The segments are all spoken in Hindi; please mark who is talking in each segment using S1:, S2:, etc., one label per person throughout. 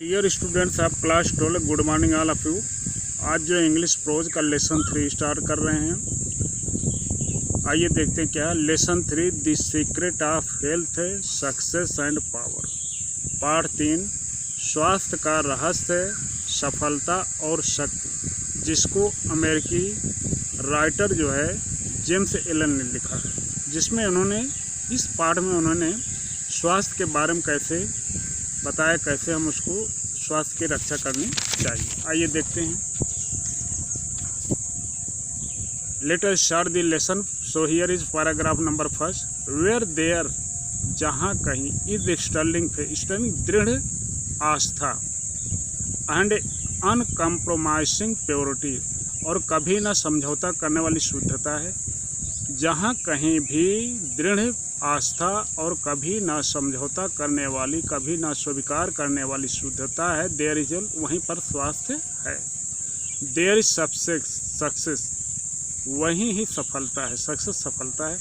S1: Dear students of class 12, good morning all of you. आज जो इंग्लिश प्रोज का लेसन 3 स्टार्ट कर रहे हैं। आइए देखते हैं क्या lesson 3, the secret of health, success and power. Part 3, स्वास्थ्य का रहस्य, सफलता और शक्ति, जिसको अमेरिकी राइटर जो है जेम्स एलन ने लिखा है, जिसमें उन्होंने इस पार्ट में उन्होंने स्वास्थ्य के बारे में कैसे बताया, कैसे हम उसको स्वास्थ्य की रक्षा करनी चाहिए। आइए देखते हैं। Let us start the lesson. So here is paragraph number 1। Where there, जहाँ कहीं, इज स्टर्लिंग दृढ़ आस्था, एंड अनकम्प्रोमाइजिंग प्योरिटी, और कभी ना समझौता करने वाली शुद्धता है। जहाँ कहीं भी दृढ़ आस्था और कभी ना समझौता करने वाली, कभी ना स्वीकार करने वाली शुद्धता है, देयर इज, वहीं पर स्वास्थ्य है। देयर इज सक्सेस, वहीं ही सफलता है, सक्सेस सफलता है।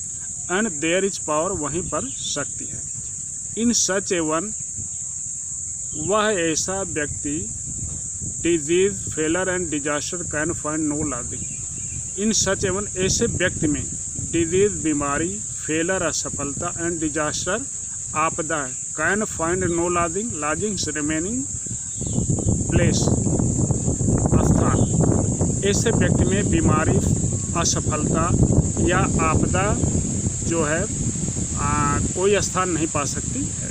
S1: एंड देयर इज पावर, वहीं पर शक्ति है। इन सच ए वन, वह ऐसा व्यक्ति, disease, failure and disaster can find no logic. In such a one, ऐसे व्यक्ति में डिजीज, बीमारी, फेलर, असफलता, एंड डिजास्टर, आपदा, can find no lodging, lodgings remaining place, स्थान। ऐसे व्यक्ति में बीमारी, असफलता या आपदा जो है कोई स्थान नहीं पा सकती है।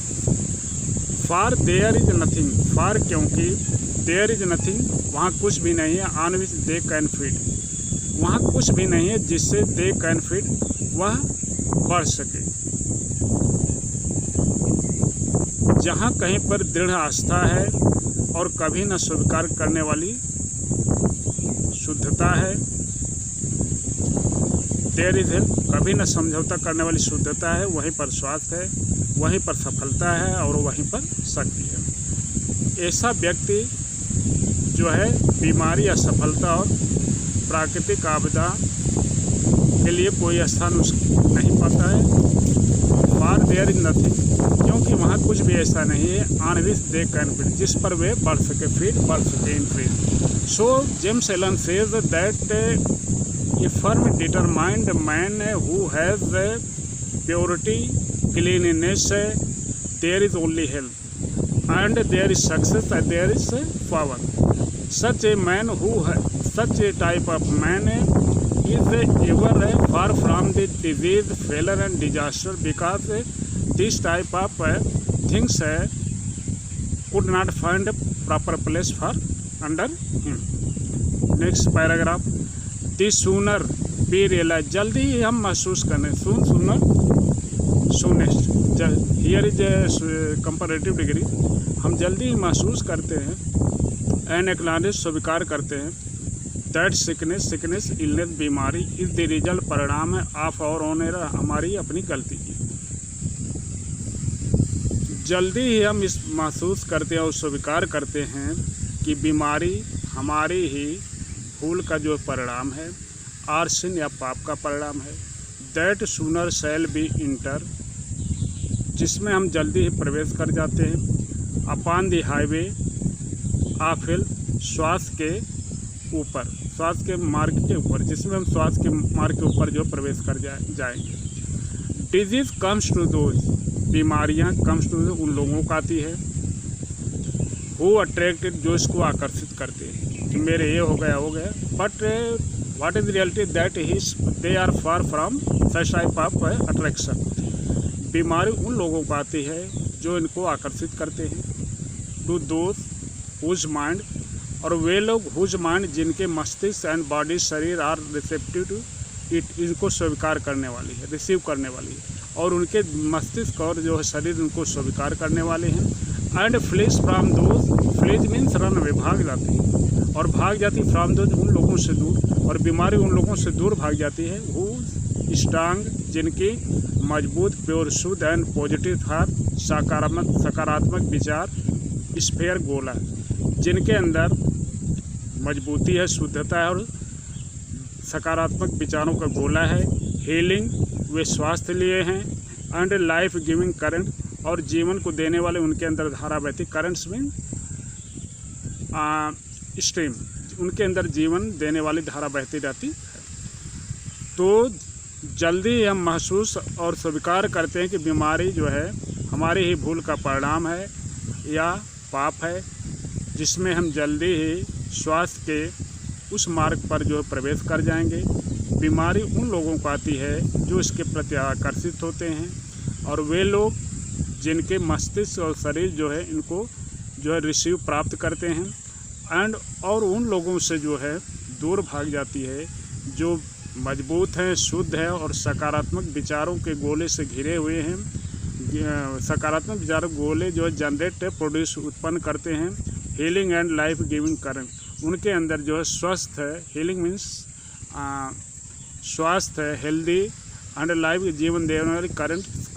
S1: For their is nothing, for क्योंकि, देयर इज नथिंग, वहाँ कुछ भी नहीं है, on which they can feed, वहाँ कुछ भी नहीं है जिससे दे कैन फीड, वह बढ़ सके। जहाँ कहीं पर दृढ़ आस्था है और कभी न स्वीकार करने वाली शुद्धता है, देयर इज हेल्थ, कभी न समझौता करने वाली शुद्धता है, वहीं पर स्वास्थ्य है, वहीं पर सफलता है और वहीं पर शक्ति है। ऐसा व्यक्ति जो है बीमारी, असफलता और प्राकृतिक आपदा के लिए कोई स्थान उसको नहीं पाता है। फॉर देयर इज नथिंग, क्योंकि वहाँ कुछ भी ऐसा नहीं है, on which they can feed, जिस पर वे बढ़ सके, फीड, बढ़ सके, increase. So James Allen says that a firm determined man who has purity, cleanness, there is only health, and there is success, and there is power. Such a man such a type of man is ever far from the disease, failure and disaster, because this type of things could not find proper place for under him. Next paragraph. The sooner we realize, जल्दी ही हम महसूस करने, sooner, soonest, here is a comparative degree, हम जल्दी ही महसूस करते हैं, एंड एक्नॉलेज, स्वीकार करते हैं, दैट सिकनेस, इलनेस, बीमारी, इज द रिजल्ट, परिणाम है, ऑफ और ऑन एरर, हमारी अपनी गलती की। जल्दी ही हम इस महसूस करते हैं और स्वीकार करते हैं कि बीमारी हमारी ही भूल का जो परिणाम है, और सिन या पाप का परिणाम है। That sooner shall be inter, जिसमें हम जल्दी ही प्रवेश कर जाते हैं, upon the highway of health, स्वास्थ्य के ऊपर, स्वास्थ्य के मार्ग के ऊपर, जिसमें हम स्वास्थ्य के मार्ग के ऊपर जो प्रवेश कर जाएंगे। डिजीज कम्स टू दोज, बीमारियां कम्स टू, उन लोगों को आती है, हु अट्रैक्टेड, जो इसको आकर्षित करते हैं कि मेरे ये हो गया, but what is reality, that is they are far from such type of attraction. बीमारी उन लोगों को आती है जो इनको आकर्षित करते हैं, टू दोज हुज माइंड, और वे लोग हुज माइंड, जिनके मस्तिष्क एंड बॉडी, शरीर आर रिसेप्टिव टू इट, इनको स्वीकार करने वाली है, रिसीव करने वाली है, और उनके मस्तिष्क और जो है शरीर उनको स्वीकार करने वाले हैं। And flees from those, flees means run, वे भाग जाती है और भाग जाती, फ्राम दोज, उन लोगों से दूर, और बीमारी उन लोगों से दूर भाग जाती है। हु स्ट्रांग, जिनकी मजबूत, प्योर, शुद्ध एंड पॉजिटिव थाट, सकारात्मक विचार, स्फेयर, गोला, जिनके अंदर मजबूती है, शुद्धता है और सकारात्मक विचारों का गोला है। हीलिंग, वे स्वास्थ्य लिए हैं। एंड लाइफ गिविंग करंट, और जीवन को देने वाले उनके अंदर धारा बहती। करंट्स मीन स्ट्रीम, उनके अंदर जीवन देने वाली धारा बहती रहती है। तो जल्दी हम महसूस और स्वीकार करते हैं कि बीमारी जो है हमारी ही भूल का परिणाम है या पाप है, जिसमें हम जल्दी ही स्वास्थ्य के उस मार्ग पर जो प्रवेश कर जाएंगे। बीमारी उन लोगों को आती है जो इसके प्रति आकर्षित होते हैं, और वे लोग जिनके मस्तिष्क और शरीर जो है इनको जो है रिसीव प्राप्त करते हैं और उन लोगों से जो है दूर भाग जाती है जो मजबूत हैं, शुद्ध है और सकारात्मक विचारों के गोले से घिरे हुए हैं। सकारात्मक विचारों गोले जो है जनरेट प्रोड्यूस उत्पन्न करते हैं healing and life giving current. उनके अंदर जो है स्वस्थ है, हीलिंग मीन्स स्वास्थ्य है, हेल्दी एंड लाइफ जीवन देने वाली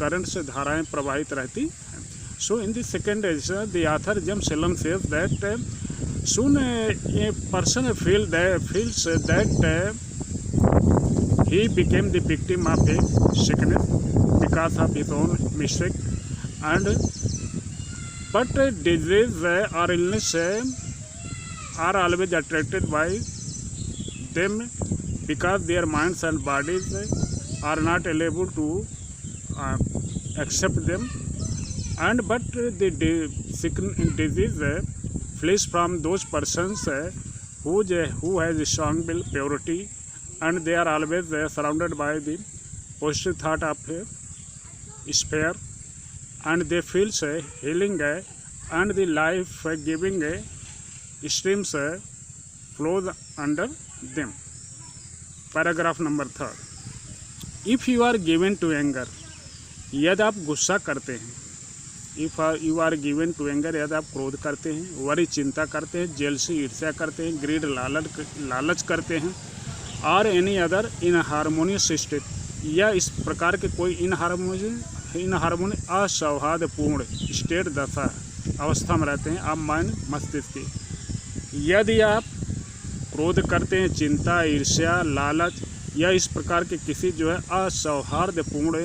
S1: करंट से धाराएं प्रवाहित रहती हैं। So in the second edition the author James Allen says that soon a person feels that he became the victim of a sickness because of his own mistake, but disease or illness are always attracted by them because their minds and bodies are not able to accept them, but the disease flees from those persons who has strong will, purity, and they are always surrounded by the positive thought of sphere, and they feel healing and the life giving streams flows under them. Paragraph number 3. If you are given to anger, यदि आप गुस्सा करते हैं, if you are given to anger, यदि आप क्रोध करते हैं, वरी चिंता करते हैं, जेलसी ईर्ष्या करते हैं, ग्रीड लालच करते हैं, और एनी अदर इनहार्मोनियस स्टेट, या इस प्रकार के कोई इनहार्मोनी असौहार्दपूर्ण स्टेट दशा अवस्था में रहते हैं आप माइंड मस्तिष्क की। यदि आप क्रोध करते हैं, चिंता, ईर्ष्या, लालच या इस प्रकार के किसी जो है असौहार्दपूर्ण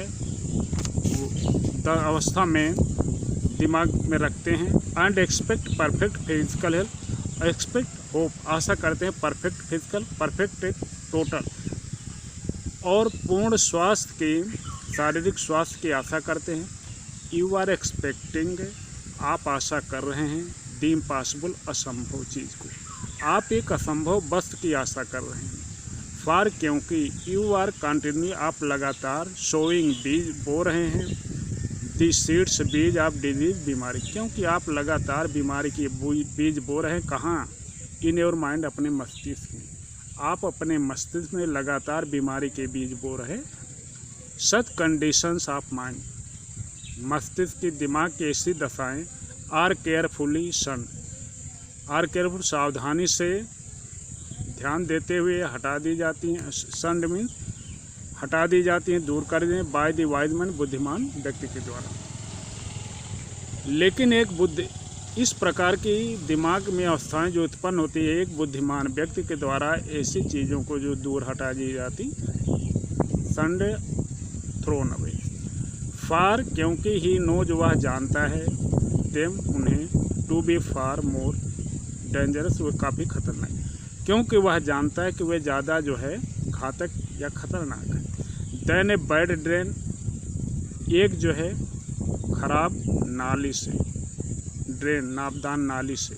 S1: अवस्था में दिमाग में रखते हैं, and expect perfect physical health, expect hope, आशा करते हैं परफेक्ट फिजिकल, परफेक्ट टोटल और पूर्ण स्वास्थ्य की, शारीरिक स्वास्थ्य की आशा करते हैं। यू आर एक्सपेक्टिंग, आप आशा कर रहे हैं, द इम्पॉसिबल, असंभव चीज़ को, आप एक असंभव वस्तु की आशा कर रहे हैं। फॉर, क्योंकि, यू आर कंटिन्यू, आप लगातार, शोइंग, बीज बो रहे हैं, दी सीड्स, बीज ऑफ डिजीज, बीमारी, क्योंकि आप लगातार बीमारी की बीज बो रहे हैं। कहाँ? इन योर माइंड, अपने मस्तिष्क में, आप अपने मस्तिष्क में लगातार बीमारी के बीज बो रहे। सच कंडीशंस ऑफ माइंड, मस्तिष्क की, दिमाग की ऐसी दशाएं, are carefully shun, are careful, सावधानी से, ध्यान देते हुए हटा दी जाती हैं। सन मीन्स हटा दी जाती हैं, दूर कर दें, बाय द वाइज मैन, बुद्धिमान व्यक्ति के द्वारा। लेकिन एक बुद्धि, इस प्रकार की दिमाग में अवस्थाएं जो उत्पन्न होती है एक बुद्धिमान व्यक्ति के द्वारा ऐसी चीज़ों को जो दूर हटा दी जाती, संडे थ्रोन अवे। फार, क्योंकि ही नोज, वह जानता है, देम, उन्हें, to be far more dangerous, वे काफ़ी खतरनाक, क्योंकि वह जानता है कि वे ज़्यादा जो है घातक या खतरनाक है। देन ए बैड ड्रेन, एक जो है खराब नाली से, ड्रेन नापदान नाली से,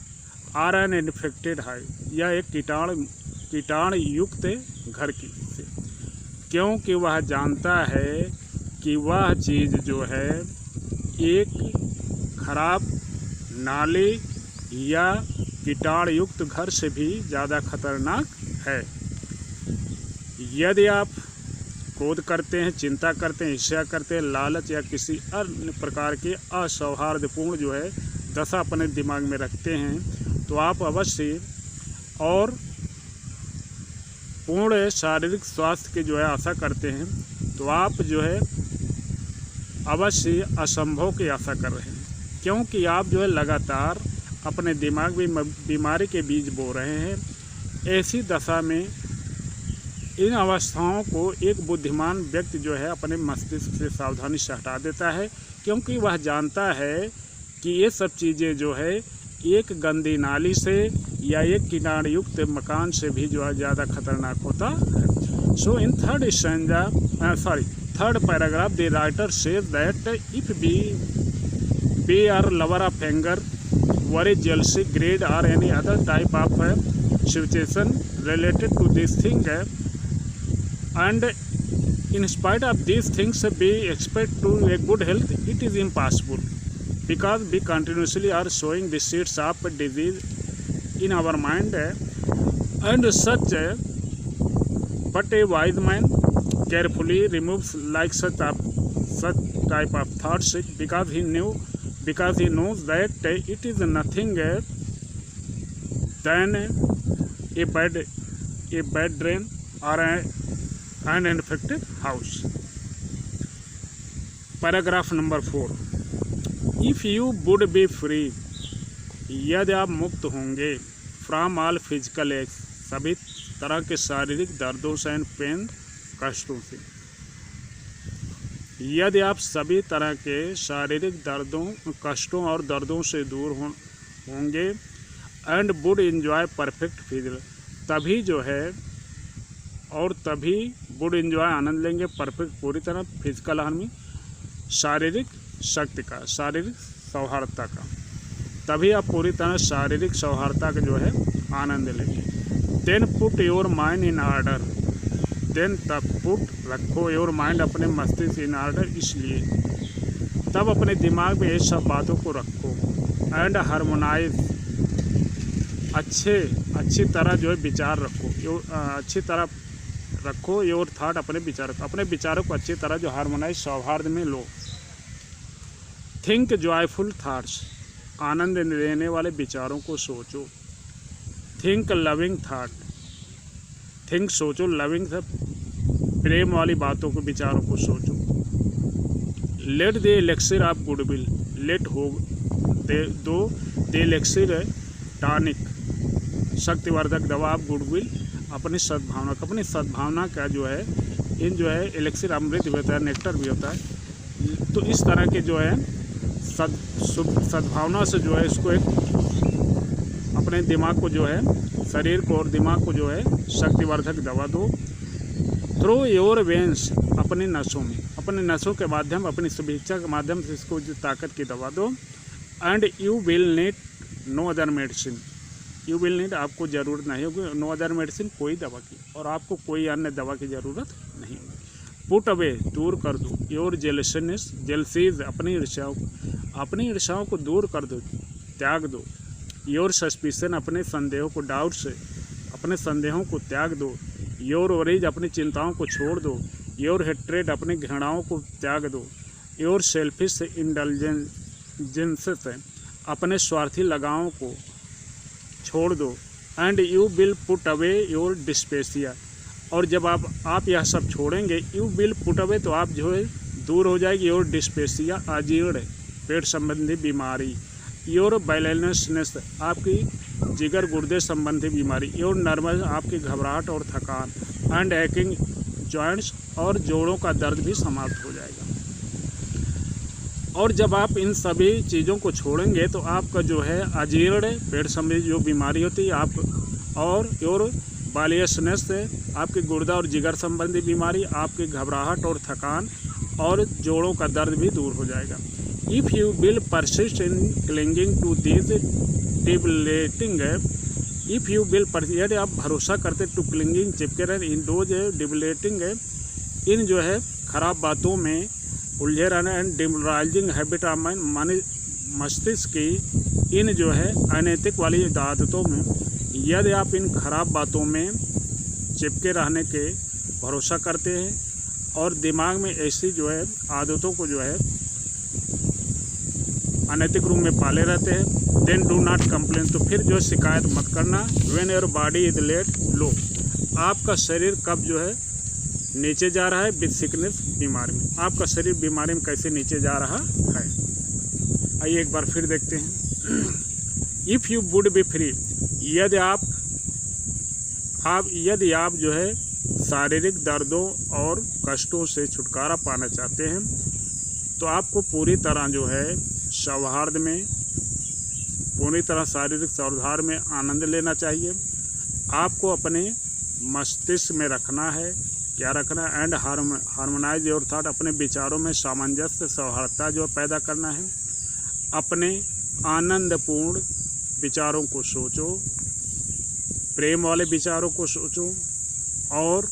S1: आर एन इन्फेक्टेड हाई, या एक कीटाणु युक्त घर की से, क्योंकि वह जानता है कि वह चीज़ जो है एक खराब नाली या कीटाणु युक्त घर से भी ज़्यादा खतरनाक है। यदि आप क्रोध करते हैं, चिंता करते हैं, ईर्ष्या करते हैं, लालच या किसी अन्य प्रकार के असौहार्दपूर्ण जो है दशा अपने दिमाग में रखते हैं, तो आप अवश्य और पूर्ण शारीरिक स्वास्थ्य की जो है आशा करते हैं, तो आप जो है अवश्य असंभव की आशा कर रहे हैं, क्योंकि आप जो है लगातार अपने दिमाग में बीमारी के बीज बो रहे हैं। ऐसी दशा में इन अवस्थाओं को एक बुद्धिमान व्यक्ति जो है अपने मस्तिष्क से सावधानी से हटा देता है, क्योंकि वह जानता है कि ये सब चीज़ें जो है एक गंदी नाली से या एक किनारे युक्त मकान से भी जो है ज़्यादा खतरनाक होता है। So in third paragraph the writer says that if we are lover of anger, worry, jealousy, greed or any other type of situation related to this thing, and in spite of these things we expect to a good health, it is impossible because we continuously are sowing the seeds of disease in our mind, and such but a wise man carefully removes like such type of thoughts because he knows that it is nothing than a bad drain or an infected house. Paragraph number 4. If you would be free, यदि आप मुक्त होंगे फ्रॉम ऑल फिजिकल एक्स, सभी तरह के शारीरिक दर्दों से एंड पेन, कष्टों से, यदि आप सभी तरह के शारीरिक दर्दों, कष्टों और दर्दों से दूर होंगे, and would enjoy perfect physical, तभी जो है और तभी वुड एंजॉय आनंद लेंगे परफेक्ट पूरी तरह फिजिकल हार्मनी, शारीरिक शक्ति का, शारीरिक सौहार्दता का, तभी आप पूरी तरह शारीरिक सौहार्दता का जो है आनंद लेंगे। Then put your mind in order, then तब पुट रखो योर माइंड अपने मस्तिष्क इन ऑर्डर, इसलिए तब अपने दिमाग में ये सब बातों को रखो, एंड हार्मोनाइज, अच्छी तरह जो है विचार रखो, अच्छी तरह रखो योर थॉट, अपने विचारों को अच्छी तरह जो हार्मोनाइज सौहार्द में लो। थिंक जॉयफुल थाट्स, आनंद देने वाले विचारों को सोचो। थिंक लविंग थाट, थिंक सोचो, लविंग था प्रेम वाली बातों को, विचारों को सोचो। Let the elixir of goodwill, let हो दो द एलेक्सिर टॉनिक, शक्तिवर्धक दवा ऑफ गुडविल, अपनी सद्भावना का जो है, इन जो है एलेक्सिर अमृत भी होता है, नेक्टर भी होता है, तो इस तरह के जो है सद्भावना से जो है इसको एक अपने दिमाग को जो है, शरीर को और दिमाग को जो है शक्तिवर्धक दवा दो। थ्रो योर वेंस, अपने नसों के माध्यम, अपनी शुभेच्छा के माध्यम से इसको जो ताकत की दवा दो। And you will need no other medicine, you will need, आपको ज़रूरत नहीं होगी, नो अदर मेडिसिन, कोई दवा की, और आपको कोई अन्य दवा की ज़रूरत नहीं होगी। पुट अवे, दूर कर दो योर जेलसीज, अपनी ईर्ष्याओं को दूर कर दो, त्याग दो। योर सस्पिशन, अपने संदेहों को, डाउट्स, अपने संदेहों को त्याग दो। योर वरीज, अपनी चिंताओं को छोड़ दो। योर हेट्रेड, अपनी घृणाओं को त्याग दो। योर सेल्फिश इंडल्जेंसेस, अपने स्वार्थी लगावों को छोड़ दो। And you will put away your dyspepsia, और जब आप यह सब छोड़ेंगे, यू विल पुट अवे, तो आप जो है दूर हो जाएगी योर डिस्पेसिया, अजीर्ण, पेट संबंधी बीमारी। योर बैलेंसनेस, आपकी जिगर गुर्दे संबंधी बीमारी। योर नर्वस, आपकी घबराहट और थकान। एंड एक्टिंग जॉइंट्स, और जोड़ों का दर्द भी समाप्त हो जाएगा। और जब आप इन सभी चीज़ों को छोड़ेंगे तो आपका जो है अजीर्ण, पेट संबंधी जो बीमारी होती है आप, और योर बैलेंसनेस, आपके गुर्दा और जिगर संबंधी बीमारी, आपकी घबराहट और थकान और जोड़ों का दर्द भी दूर हो जाएगा। If you will persist in clinging to this debilitating, if you will, यदि आप भरोसा करते टू क्लिंगिंग, चिपके रहे, इन डोज डिबिलेटिंग, इन जो है खराब बातों में उलझे रहना, and demoralising habit of mind, माने मस्तिष्क की इन जो है अनैतिक वाली आदतों में, यदि आप इन खराब बातों में चिपके रहने के भरोसा करते हैं और दिमाग में ऐसी जो है आदतों को जो है अनैतिक रूप में पाले रहते हैं, देन डू नॉट कंप्लेन, तो फिर जो शिकायत मत करना। When your body is laid low, आपका शरीर कब जो है नीचे जा रहा है, विद सिकनेस, बीमारी में, आपका शरीर बीमारी में कैसे नीचे जा रहा है। आइए एक बार फिर देखते हैं। If you would be free, यदि आप जो है शारीरिक दर्दों और कष्टों से छुटकारा पाना चाहते हैं, तो आपको पूरी तरह जो है सौहार्द में पूरी तरह शारीरिक सावधान में आनंद लेना चाहिए। आपको अपने मस्तिष्क में रखना है, क्या रखना है, एंड हार्मोनाइज योर थॉट, अपने विचारों में सामंजस्य सौहार्दता जो पैदा करना है। अपने आनंदपूर्ण विचारों को सोचो, प्रेम वाले विचारों को सोचो, और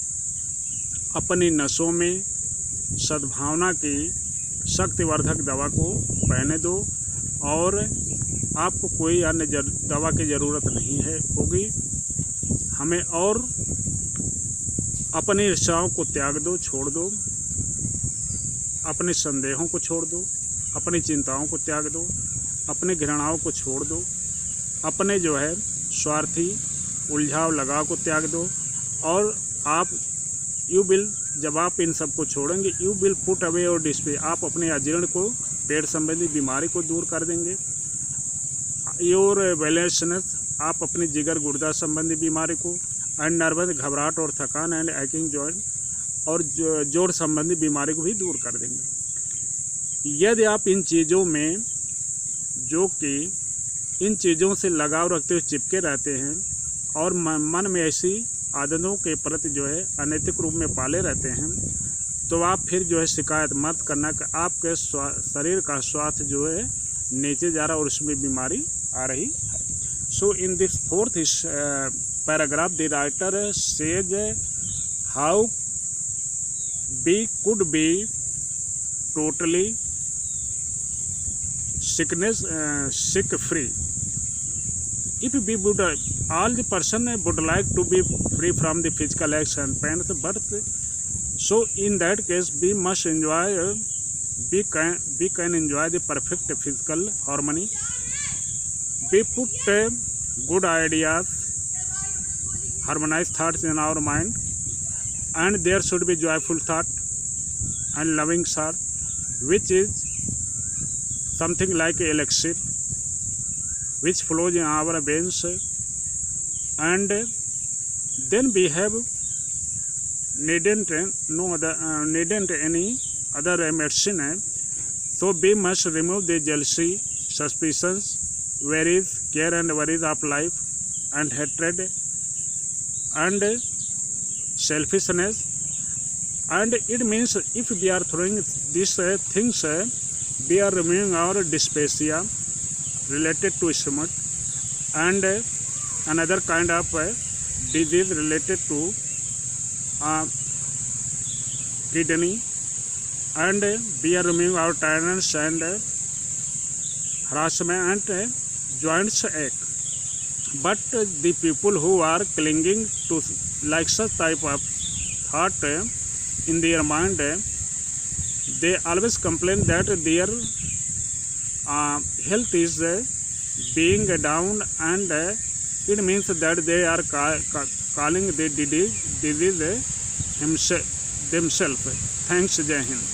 S1: अपनी नसों में सद्भावना की शक्तिवर्धक दवा को पहने दो, और आपको कोई अन्य दवा की ज़रूरत नहीं है होगी हमें। और अपनी इच्छाओं को त्याग दो, छोड़ दो, अपने संदेहों को छोड़ दो, अपनी चिंताओं को त्याग दो, अपने घृणाओं को छोड़ दो, अपने जो है स्वार्थी उलझाव लगाव को त्याग दो। और आप जब आप इन सब को छोड़ेंगे, यू विल पुट अवे और डिस्पे, आप अपने अजीर्ण को, पेट संबंधी बीमारी को दूर कर देंगे। योर वेलेसनेस, आप अपनी जिगर गुर्दा संबंधी बीमारी को, एंड नर्वस, घबराहट और थकान, एंड एक्टिंग जॉइंट और जोड़ संबंधी बीमारी को भी दूर कर देंगे। यदि आप इन चीज़ों में, जो कि इन चीज़ों से लगाव रखते हुए चिपके रहते हैं और मन में ऐसी आदतों के प्रति जो है अनैतिक रूप में पाले रहते हैं, तो आप फिर जो है शिकायत मत करना कि आपके शरीर का स्वास्थ्य जो है नीचे जा रहा और उसमें बीमारी आ रही है। So in this fourth paragraph the writer says how we could be totally sick free. If we would, all the person would like to be free from the physical aches and pains, but so in that case we must enjoy, we can enjoy the perfect physical harmony. We put good ideas, harmonized thoughts in our mind, and there should be joyful thought and loving thought, which is something like elixir which flows in our veins, and then we have needn't any other medicine. So we must remove the jealousy, suspicions, worries, care and worries of life, and hatred and selfishness. And it means if we are throwing these things, we are removing our dysphagia related to stomach and another kind of disease related to kidney, and we are removing our tiredness and harassment and joints ache. But the people who are clinging to like such type of thought in their mind, they always complain that their health is being down, and it means that they are calling the disease themselves. Thanks, Jai Hind.